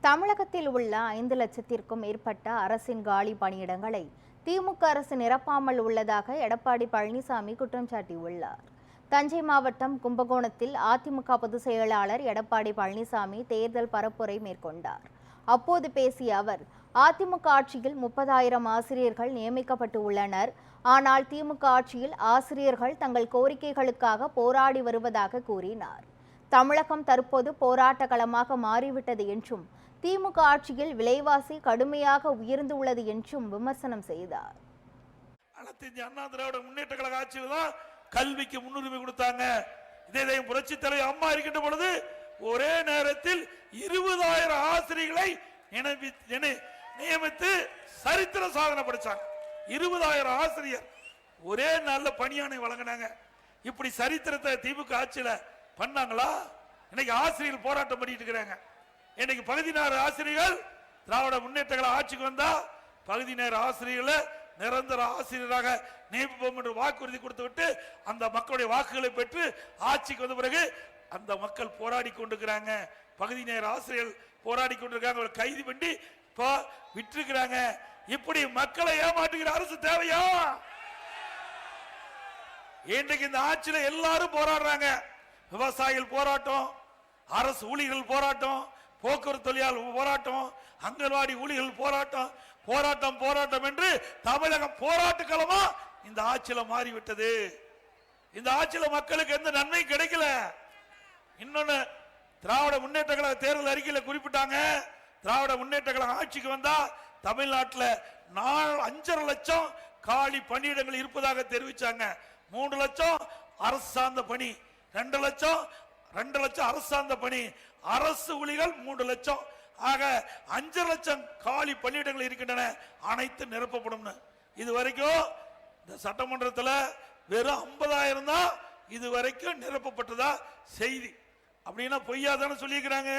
தமிழகத்தில் உள்ள 5 லட்சத்திற்கும் மேற்பட்ட அரசின் காலி பணியிடங்களை திமுக அரசு நிரப்பாமல் உள்ளதாக எடப்பாடி பழனிசாமி குற்றம் சாட்டியுள்ளார். தஞ்சை மாவட்டம் கும்பகோணத்தில் அதிமுக பொதுச் செயலாளர் எடப்பாடி பழனிசாமி தேர்தல் பரப்புரை மேற்கொண்டார். அப்போது பேசிய அவர், அதிமுக ஆட்சியில் 30,000 ஆசிரியர்கள் நியமிக்கப்பட்டு உள்ளனர். ஆனால் திமுக ஆட்சியில் ஆசிரியர்கள் தங்கள் கோரிக்கைகளுக்காக போராடி வருவதாக கூறினார். தமிழகம் தற்போது போராட்ட களமாக மாறிவிட்டது என்றும், திமுக ஆட்சியில் விலைவாசி கடுமையாக உயர்ந்துள்ளது என்றும் விமர்சனம் செய்தார். அனைத்து இந்திய அண்ணா திராவிட முன்னேற்ற கழக ஆட்சியில் தான் கல்விக்கு முன்னுரிமை கொடுத்தாங்க. இதே புரட்சி தலைவர் அம்மா இருக்கின்ற பொழுது ஒரே நேரத்தில் 20,000 ஆசிரியர்களை நியமித்து சரித்திர சாதனை படைச்சாங்க. 20,000 ஆசிரியர் ஒரே நாள்ல பணியாணை வழங்கினாங்க. இப்படி சரித்திரத்தை திமுக ஆட்சியில பண்ணாங்களா? இன்னைக்கு ஆசிரியர்கள் போராட்டம் பண்ணிட்டு இருக்கிறாங்க. இன்னைக்கு பகுதி நேர ஆசிரியர்கள் திராவிட முன்னேற்ற கழக ஆட்சிக்கு வந்தா பகுதி நேர ஆசிரியர்களை நிரந்தர ஆசிரியராக நியமிப்போம் என்று வாக்குறுதி கொடுத்து விட்டு அந்த மக்களுடைய வாக்குகளை பெற்று ஆட்சிக்கு வந்த பிறகு அந்த மக்கள் போராடி கொண்டிருக்கிறாங்க. பகுதி நேர ஆசிரியர்கள் போராடி கொண்டிருக்காங்க. கைது பண்ணி இப்போ விட்டுருக்கிறாங்க. இப்படி மக்களை ஏமாற்றுகிற அரசு தேவையா? இன்றைக்கு இந்த ஆட்சியில எல்லாரும் போராடுறாங்க. விவசாயிகள் போராட்டம், அரசு ஊழியர்கள் போராட்டம், போக்குவரத்து தொழிலாளர் போராட்டம், அங்கன்வாடி ஊழியர்கள் போராட்டம், போராட்டம் போராட்டம் என்று தமிழகம் போராட்ட களமா இந்த ஆட்சியில மாறிவிட்டது. இந்த ஆட்சியில மக்களுக்கு எந்த நன்மையும் கிடைக்கல. இன்னொன்னு, திராவிட முன்னேற்ற கழக தேர்தல் அறிக்கையில் குறிப்பிட்டாங்க, திராவிட முன்னேற்ற கழக ஆட்சிக்கு வந்தா தமிழ்நாட்டில் 5.5 லட்சம் காலி பணியிடங்கள் இருப்பதாக தெரிவிச்சாங்க. 3 லட்சம் அரசு சார்ந்த பணி, 2 லட்சம் அரசு சார்ந்த பணி, அரசு ஊழியர்கள் 3 லட்சம், ஆக 5 லட்சம் காலி பணியிடங்கள் இருக்கின்றன, அனைத்து நிரப்பப்படும். இது வரைக்கும் இந்த சட்டமன்றத்தில் வெறும் 50,000 தான் இது வரைக்கும் நிரப்பப்பட்டதா செய்தி. அப்படின்னா பொய்யா தானே சொல்லியிருக்கிறாங்க.